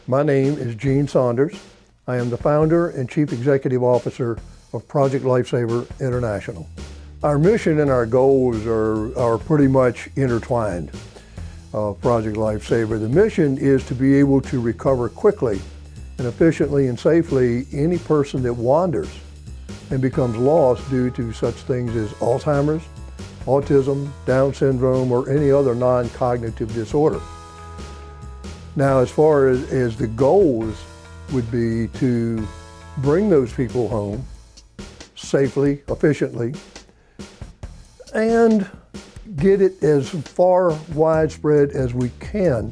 My name is Gene Saunders. I am the founder and chief executive officer of Project Lifesaver International. Our mission and our goals are pretty much intertwined. Project Lifesaver, the mission is to be able to recover quickly and efficiently and safely any person that wanders and becomes lost due to such things as Alzheimer's, autism, Down syndrome, or any other non-cognitive disorder. Now, as far as the goals would be to bring those people home safely, efficiently, and get it as far widespread as we can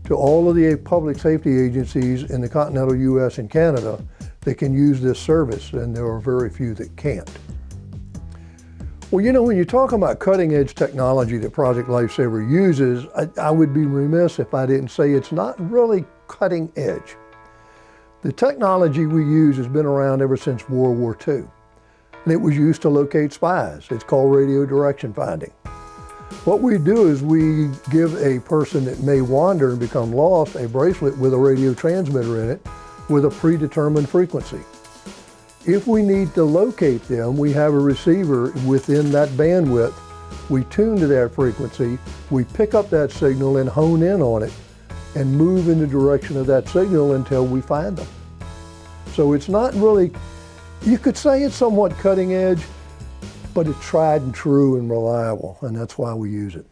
to all of the public safety agencies in the continental U.S. and Canada that can use this service, and there are very few that can't. Well, you know, when you talk about cutting edge technology that Project Lifesaver uses, I would be remiss if I didn't say it's not really cutting edge. The technology we use has been around ever since World War II, and it was used to locate spies. It's called radio direction finding. What we do is we give a person that may wander and become lost a bracelet with a radio transmitter in it with a predetermined frequency. If we need to locate them, we have a receiver within that bandwidth. We tune to that frequency, we pick up that signal and hone in on it and move in the direction of that signal until we find them. So it's not really, you could say it's somewhat cutting edge, but it's tried and true and reliable, and that's why we use it.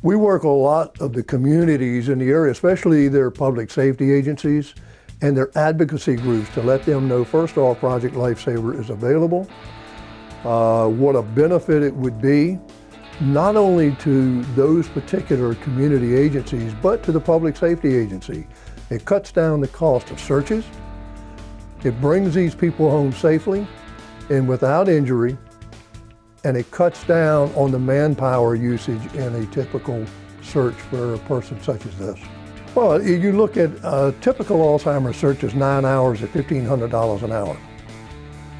We work a lot of the communities in the area, especially their public safety agencies and their advocacy groups, to let them know, first off, Project Lifesaver is available, what a benefit it would be, not only to those particular community agencies, but to the public safety agency. It cuts down the cost of searches, it brings these people home safely and without injury, and it cuts down on the manpower usage in a typical search for a person such as this. Well, you look at a typical Alzheimer's search is 9 hours at $1,500 an hour.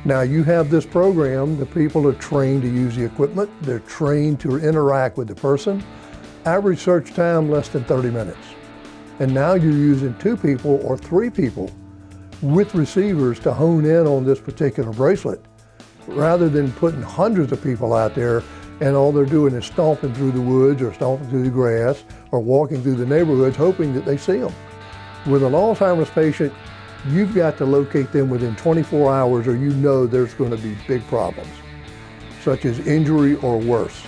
Now you have this program, the people are trained to use the equipment, they're trained to interact with the person. Average search time less than 30 minutes. And now you're using 2 people or 3 people with receivers to hone in on this particular bracelet, rather than putting hundreds of people out there and all they're doing is stomping through the woods or stomping through the grass or walking through the neighborhoods hoping that they see them. With an Alzheimer's patient, you've got to locate them within 24 hours or you know there's going to be big problems, such as injury or worse.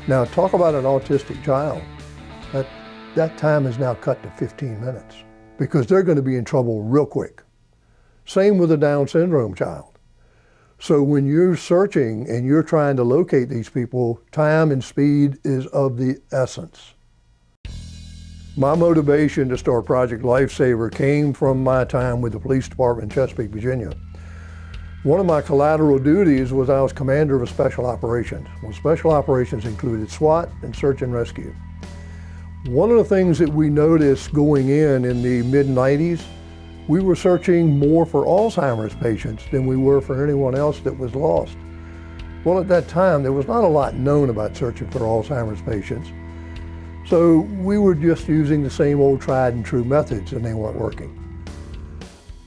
Now talk about an autistic child. That time is now cut to 15 minutes because they're going to be in trouble real quick. Same with a Down syndrome child. So when you're searching and you're trying to locate these people, time and speed is of the essence. My motivation to start Project Lifesaver came from my time with the police department in Chesapeake, Virginia. One of my collateral duties was I was commander of special operations. Well, special operations included SWAT and search and rescue. One of the things that we noticed going in the mid-90s, we were searching more for Alzheimer's patients than we were for anyone else that was lost. Well, at that time, there was not a lot known about searching for Alzheimer's patients. So we were just using the same old tried and true methods and they weren't working.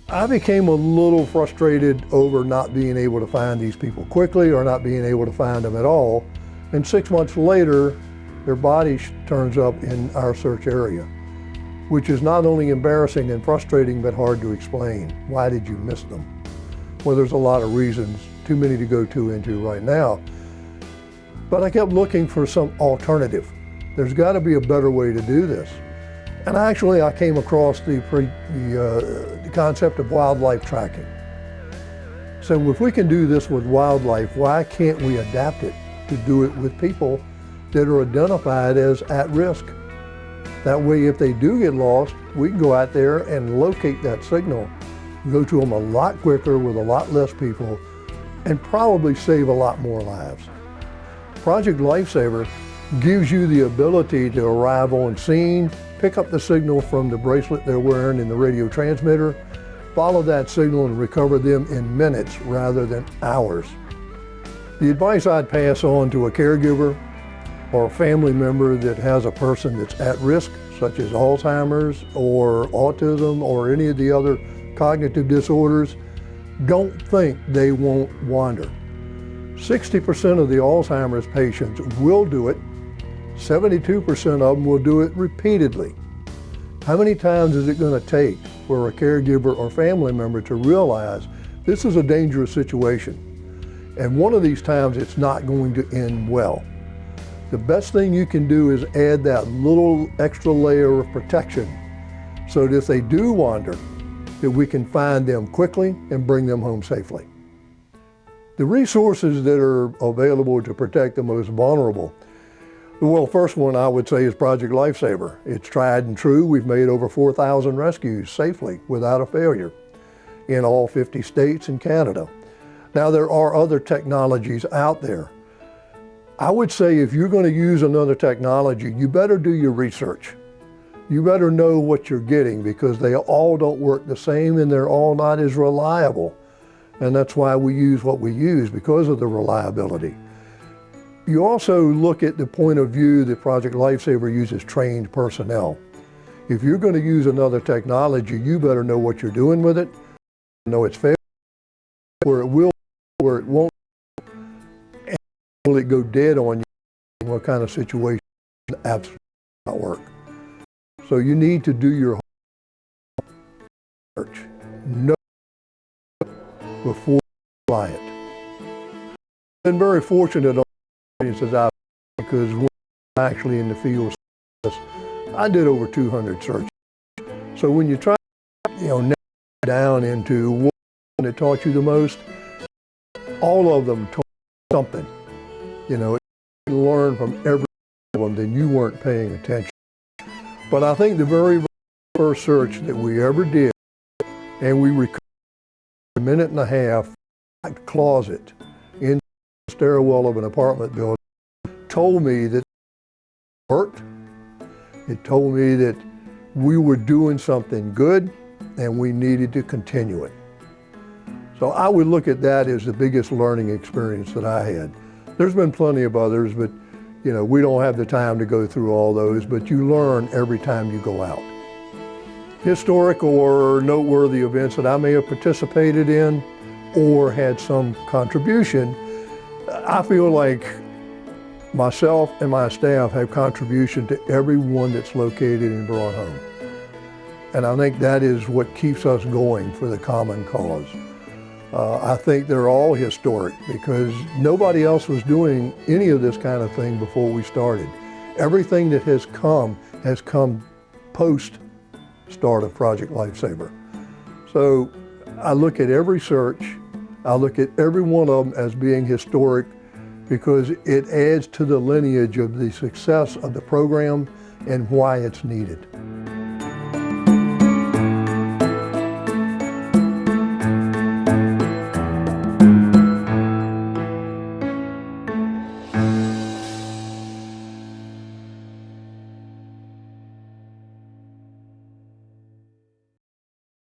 I became a little frustrated over not being able to find these people quickly or not being able to find them at all. And 6 months later, their body turns up in our search area, which is not only embarrassing and frustrating, but hard to explain. Why did you miss them? Well, there's a lot of reasons, too many to go into right now. But I kept looking for some alternative. There's got to be a better way to do this. And actually, I came across the concept of wildlife tracking. So if we can do this with wildlife, why can't we adapt it to do it with people that are identified as at risk? That way, if they do get lost, we can go out there and locate that signal, go to them a lot quicker with a lot less people, and probably save a lot more lives. Project Lifesaver gives you the ability to arrive on scene, pick up the signal from the bracelet they're wearing in the radio transmitter, follow that signal and recover them in minutes rather than hours. The advice I'd pass on to a caregiver or a family member that has a person that's at risk, such as Alzheimer's or autism or any of the other cognitive disorders, don't think they won't wander. 60% of the Alzheimer's patients will do it. 72% of them will do it repeatedly. How many times is it going to take for a caregiver or family member to realize this is a dangerous situation? And one of these times it's not going to end well. The best thing you can do is add that little extra layer of protection so that if they do wander, that we can find them quickly and bring them home safely. The resources that are available to protect the most vulnerable, well, first one I would say is Project Lifesaver. It's tried and true. We've made over 4,000 rescues safely without a failure in all 50 states and Canada. Now there are other technologies out there. I would say if you're going to use another technology, you better do your research. You better know what you're getting because they all don't work the same and they're all not as reliable. And that's why we use what we use, because of the reliability. You also look at the point of view that Project Lifesaver uses trained personnel. If you're going to use another technology, you better know what you're doing with it, know it's fair, where it will, where it won't, and will it go dead on you, what kind of situation absolutely not work. So you need to do your research. Know before you apply it. I've been very fortunate on experiences out because when I'm actually in the field, I did over 200 searches. So when you try, narrow down into what that taught you the most, all of them taught something. You learn from every one of them, then you weren't paying attention. But I think the very first search that we ever did, and we recovered a minute and a half closet in the stairwell of an apartment building, told me that it worked. It told me that we were doing something good and we needed to continue it. So I would look at that as the biggest learning experience that I had. There's been plenty of others, but we don't have the time to go through all those, but you learn every time you go out. Historical or noteworthy events that I may have participated in or had some contribution, I feel like myself and my staff have contribution to everyone that's located and brought home. And I think that is what keeps us going for the common cause. I think they're all historic because nobody else was doing any of this kind of thing before we started. Everything that has come post start of Project Lifesaver. So I look at every search, I look at every one of them as being historic because it adds to the lineage of the success of the program and why it's needed.